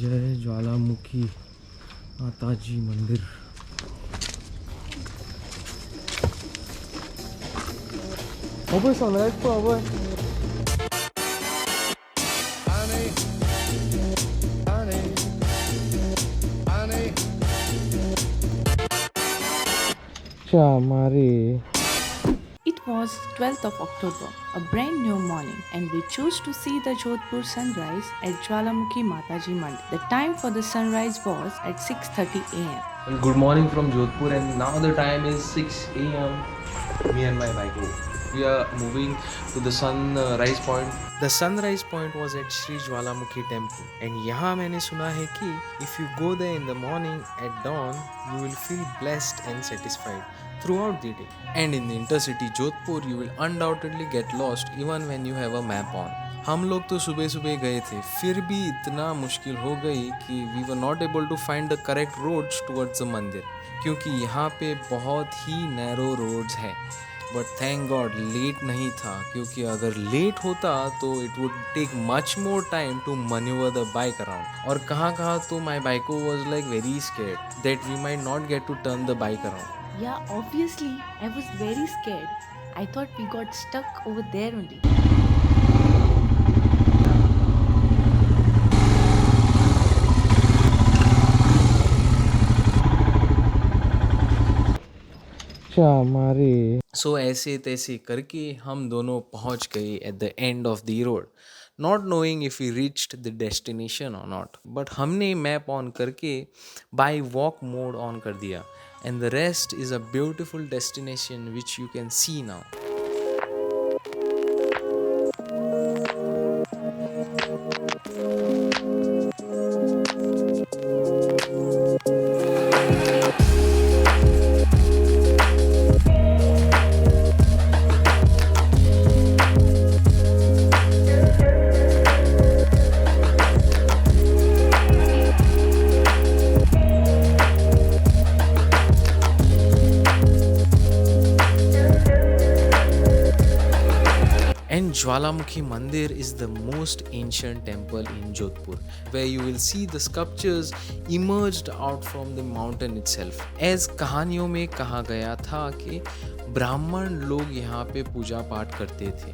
जय ज्वालामुखी माताजी मंदिर। 어버이 선라이즈 또 어버이 हमारी It was 12th of October, a brand new morning, and we chose to see the Jodhpur sunrise at Jwalamukhi Mataji Mandir. The time for the sunrise was at 6:30 a.m. Good morning from Jodhpur, and now the time is 6 a.m. Me and my bike. We are moving to the sunrise point. The sunrise point was at Sri Jwalamukhi temple, and यहाँ मैंने सुना है कि if you go there in the morning at dawn, you will feel blessed and satisfied throughout the day. And in the intercity Jodhpur, you will undoubtedly get lost even when you have a map on. हम लोग तो सुबह सुबह गए थे, फिर भी इतना मुश्किल हो गई कि we were not able to find the correct roads towards the मंदिर, क्योंकि यहाँ पे बहुत ही नैरो रोड्स है. बट थैंक गॉड लेट नहीं था, क्योंकि अगर लेट होता तो it would take much more time to manoeuvre the bike around. और कहाँ कहाँ तो माई बाइको was like very scared that we might not get to turn the bike around. Yeah, obviously, I was very scared. I thought we got stuck over there only. हमारी सो ऐसे तैसे करके हम दोनों पहुंच गए at the end of the road, not knowing if we reached the destination और not. But हमने मैप ऑन करके बाय वॉक मोड ऑन कर दिया, and the rest is a beautiful destination which you can see now. And Jwalamukhi Mandir is the most ancient temple in Jodhpur, where you will see the sculptures emerged out from the mountain itself. As कहानियों में कहा गया था कि ब्राह्मण लोग यहाँ पे पूजा पाठ करते थे,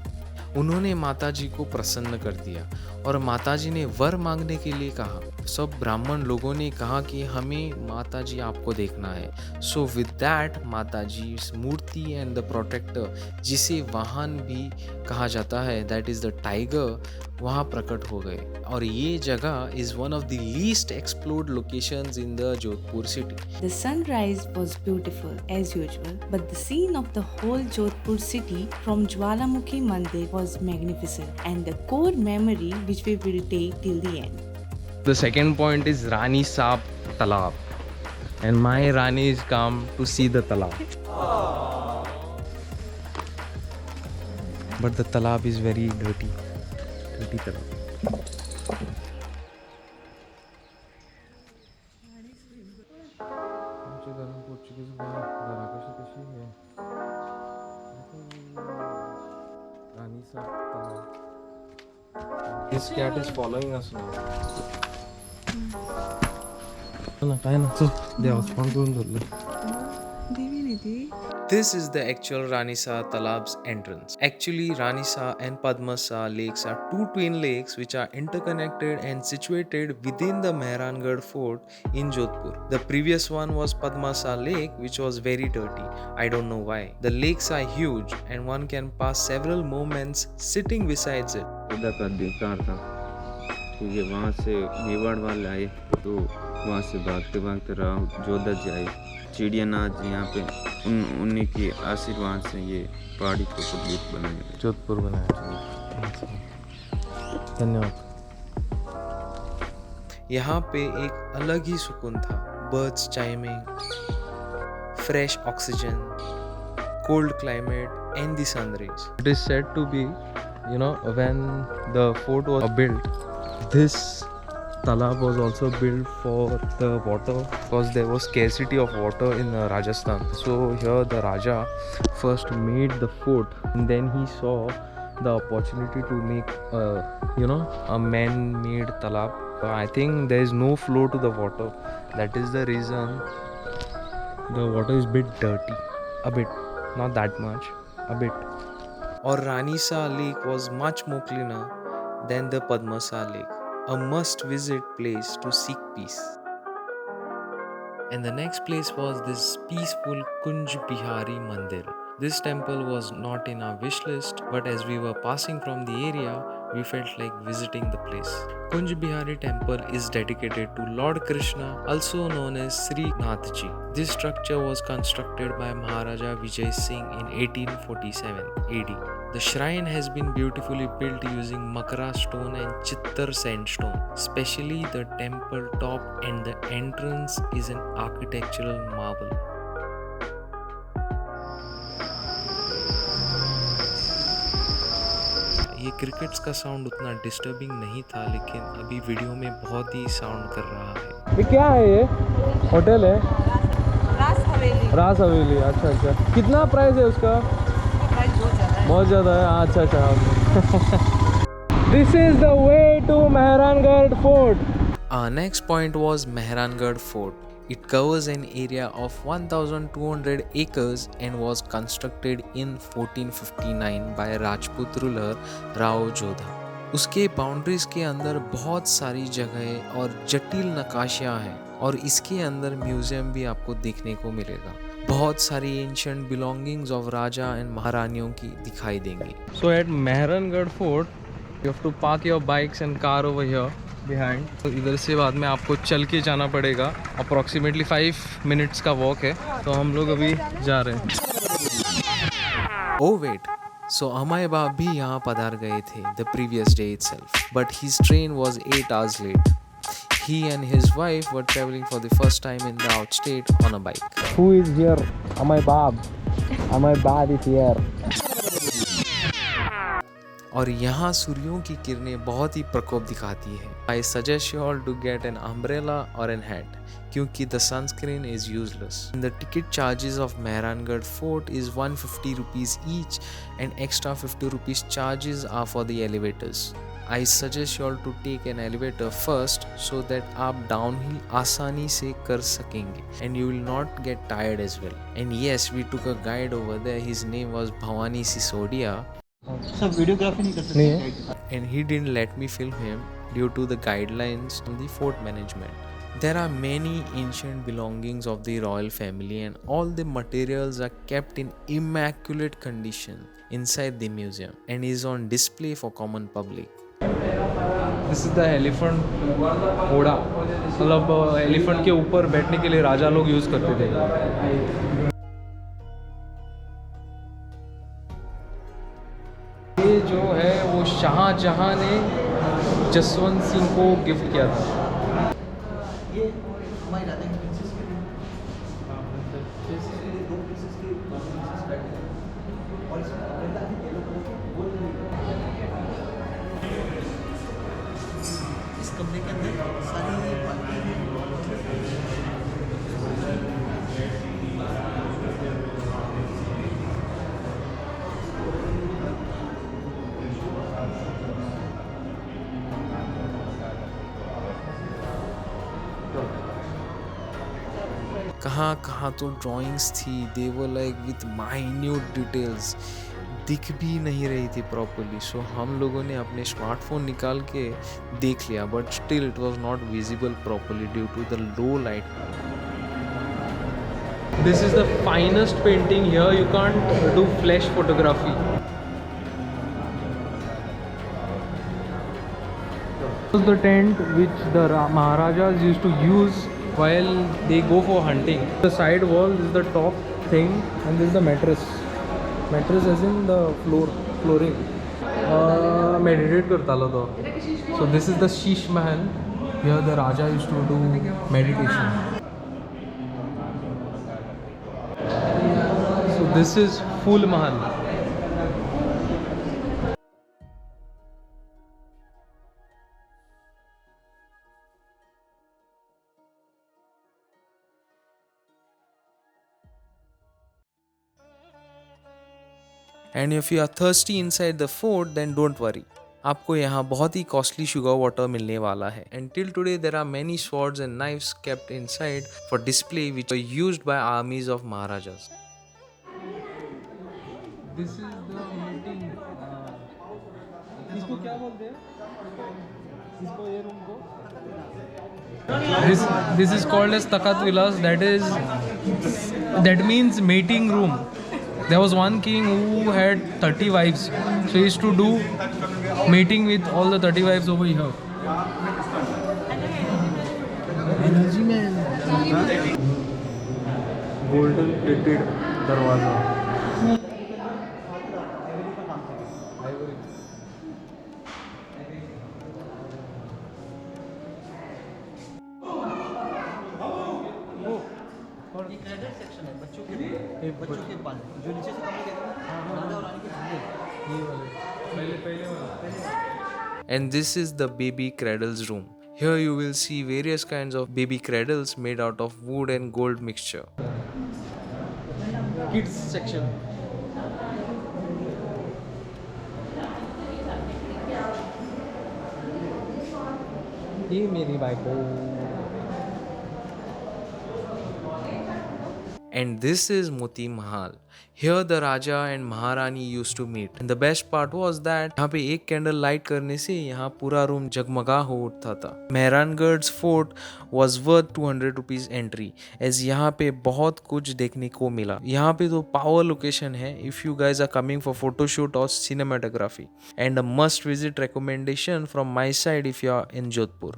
उन्होंने माताजी को प्रसन्न कर दिया और माताजी ने वर मांगने के लिए कहा. सब ब्राह्मण लोगों ने कहा कि हमें माताजी आपको देखना है. सो विद दैट माताजी मूर्ति एंड द प्रोटेक्टर, जिसे वाहन भी कहा जाता है, दैट इज़ द टाइगर, वहाँ प्रकट हो गए. और ये जगह is one of the least explored locations in the Jodhpur city. The sunrise was beautiful as usual, but the scene of the whole Jodhpur city from Jwalamukhi Mandir was magnificent and the core memory which we will take till the end. The second point is Rani Saab Talab, and my Rani is come to see the talab. But the talab is very dirty talab. आमच्या घरात Portuguese घरा कशी आहे. Rani Saab Talab. This cat is following us now. काय ना चल देवाचं पण करून धरलं. This is the actual Ranisa Talab's entrance. Actually, Ranisa and Padmasa lakes are two twin lakes which are interconnected and situated within the Mehrangarh fort in Jodhpur. The previous one was Padmasa lake, which was very dirty. I don't know why. The lakes are huge and one can pass several moments sitting besides it. खुदा का अधिकार था, क्योंकि वहाँ से मेवाड़ वाले आए तो वहाँ से भागते भागते राव जोधा जी आए. चिड़ियानाथ यहाँ पे उन्हीं के आशीर्वाद से ये पहाड़ी को प्रदीप बनाया, जोधपुर बनाया. धन्यवाद. यहाँ पे एक अलग ही सुकून था. Birds chiming, fresh oxygen, cold climate and the sun rays. It is said to be, when the fort was built, this talab was also built for the water, because there was scarcity of water in Rajasthan. So here the Raja first made the fort, and then he saw the opportunity to make a man-made talab I think there is no flow to the water. That is the reason the water is bit dirty. A bit, not that much, a bit. Or Ranisa Lake was much more cleaner than the Padmasa Lake, a must visit place to seek peace. And the next place was this peaceful Kunj Bihari Mandir. This temple was not in our wish list, but as we were passing from the area, we felt like visiting the place. Kunj Bihari temple is dedicated to Lord Krishna, also known as Sri Nathji. This structure was constructed by Maharaja Vijay Singh in 1847 AD. The shrine has been beautifully built using Makara stone and Chittar sandstone. Especially the temple top and the entrance is an architectural marvel. ये crickets का sound उतना disturbing नहीं था, लेकिन अभी video में बहुत ही sound कर रहा है। ये क्या है? ये होटल है? रास हवेली। रास हवेली, अच्छा अच्छा। कितना प्राइस है उसका? प्राइस बहुत ज़्यादा है। बहुत ज़्यादा है, अच्छा अच्छा। This is the way to Mehrangarh fort. Our next point was Mehrangarh Fort. It covers an area of 1200 acres and was constructed in 1459 by Rajput ruler Rao Jodha. उसके बाउंड्रीज के अंदर बहुत सारी जगहें और जटिल नक्काशियाँ हैं और इसके अंदर म्यूजियम भी आपको देखने को मिलेगा। बहुत सारी एंशिएंट बिलोंगिंग्स ऑफ राजा एंड महारानियों की दिखाई देंगी। So at Mehrangarh Fort, you have to park your bikes and car over here behind. तो इधर से बाद में आपको चल के जाना पड़ेगा। अप्रॉक्सीमेटली 5 मिनट्स का वॉक है, तो हम लोग अभी जा रहे हैं। Oh wait, so अमाय बाप भी यहाँ पधार गए थे the previous day itself, but his train was 8 hours late. He and his wife were traveling for the first time in the outstate on a bike. Who is here? Amay Bab. Amay Bab is here. और यहाँ सूर्यों की किरणें बहुत ही प्रकोप दिखाती है। I suggest you all to get an umbrella or an hat, क्योंकि the sunscreen is useless. The ticket charges of Mehrangarh Fort is 150 rupees each, and extra 50 rupees charges are for the elevators. I suggest you all to take an elevator first so that आप downhill आसानी से कर सकेंगे and you will not get tired as well. And yes, we took a guide over there. His name was Bhavani Sisodia. सब videography नहीं कर सकते नहीं है। And he didn't let me film him due to the guidelines from the fort management. There are many ancient belongings of the royal family and all the materials are kept in immaculate condition inside the museum and is on display for common public. This is the elephant घोड़ा, मतलब elephant के ऊपर बैठने के लिए राजा लोग use करते थे। ये जो है वो शाहजहां ने जसवंत सिंह को गिफ्ट किया था। ये हमारी राधा की प्रिंसेस के लिए दो पीसेस के pieces बैठे हैं और इसमें umbrella है येलो कलर के वो इस कमरे के अंदर सारी बातें कहाँ कहाँ तो ड्राइंग्स थी, they were like with minute details, दिख भी नहीं रही थी प्रॉपरली। सो हम लोगों ने अपने स्मार्टफोन निकाल के देख लिया, but still it was not visible properly due to the low light. This is the finest painting here, you can't do flash photography. was the tent which the Maharajas used to use while they go for hunting. The side wall is the top thing and this is the mattress. Mattress as in the flooring. Meditate करता लो तो. So this is the Sheesh Mahal. Here the Raja used to do meditation. So this is Phul Mahal. And if you are thirsty inside the fort, then don't worry. आपको यहाँ बहुत ही costly sugar water मिलने वाला है. And till today there are many swords and knives kept inside for display which were used by armies of Maharajas. This is the meeting. इसको क्या बोलते हैं? इसको ये रूम को? This is called as Takat Vilas. That means meeting room. There was one king who had 30 wives, so he used to do meeting with all the 30 wives over here. Golden plated दरवाजा. Section है बच्चों के लिए, बच्चों के पाल जो नीचे से कमरे कहते हैं ना, राजा और रानी के झूले, ये वाले पहले वाला. And this is the baby cradles room. Here you will see various kinds of baby cradles made out of wood and gold mixture. Kids section. ये मेरी बाइक हो. And this is Moti Mahal. Here the Raja and Maharani used to meet. And the best part was that यहाँ पे एक candle light करने से यहाँ पूरा रूम जगमगा हो उठता था. Mehrangarh's fort was worth 200 rupees entry, as यहाँ पे बहुत कुछ देखने को मिला. यहाँ पे तो power location है if you guys are coming for photo shoot or cinematography. And a must visit recommendation from my side if you are in Jodhpur.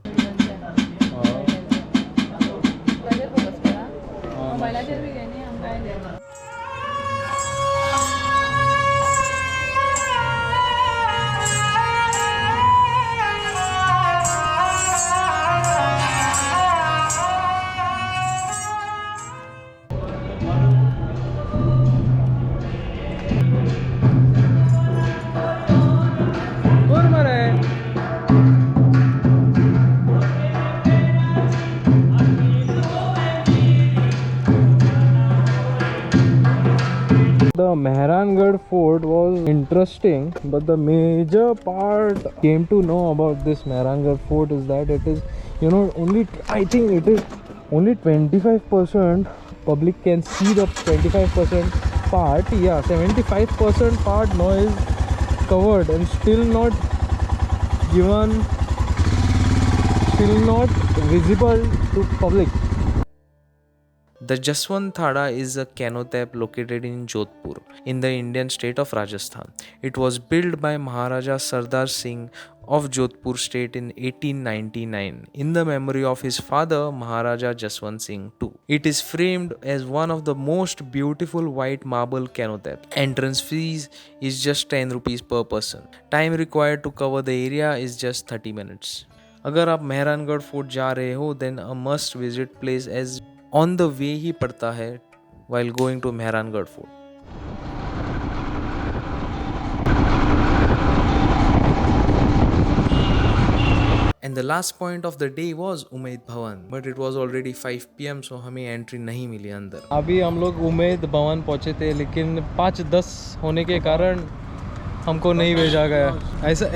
The Mehrangarh fort was interesting, but the major part came to know about this Mehrangarh fort is that it is, only I think it is only 25% public can see the 25% part. Yeah, 75% part now is covered and still not given, still not visible to public. The Jaswant Thada is a canotap located in Jodhpur in the Indian state of Rajasthan. It was built by Maharaja Sardar Singh of Jodhpur state in 1899 in the memory of his father Maharaja Jaswant Singh II. It is framed as one of the most beautiful white marble canotaps. Entrance fees is just 10 rupees per person. Time required to cover the area is just 30 minutes. अगर आप Mehrangarh fort जा रहे हो then a must visit place as on the way ही पड़ता है while going to Mehrangarh fort. And the last point of the day was Umaid Bhawan, but it was already 5 PM so हमें entry नहीं मिली अंदर. अभी हम लोग उम्मीद भवन पहुंचे थे लेकिन 5:10 होने के कारण हमको नहीं भेजा गया.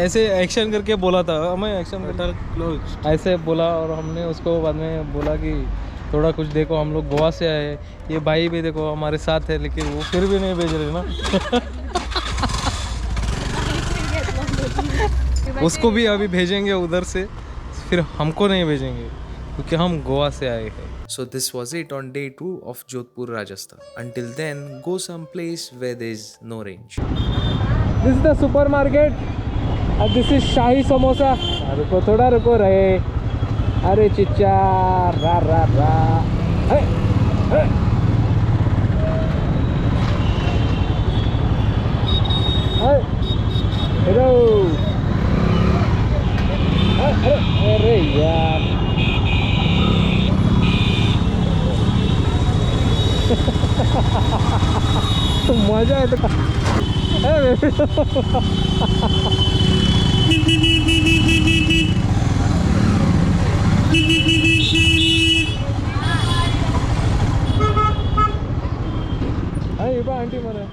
ऐसे एक्शन करके बोला था, हमें एक्शन क्लोज ऐसे बोला और हमने उसको बाद में बोला कि थोड़ा कुछ देखो, हम लोग गोवा से आए, ये भाई भी देखो हमारे साथ है लेकिन वो फिर भी नहीं भेज रहे ना. उसको भी अभी भेजेंगे उधर से, फिर हमको नहीं भेजेंगे क्योंकि हम गोवा से आए हैं. So this was it on day 2 of Jodhpur, Rajasthan. Until then, go someplace where there is no range. This is the supermarket and this is Shahi Samosa. रुको थोड़ा रुको रहे. अरे चिच्चा रा रा रा. हे हे. हेलो. अरे यार. तो मजा है तो. Hai, iba auntie mana?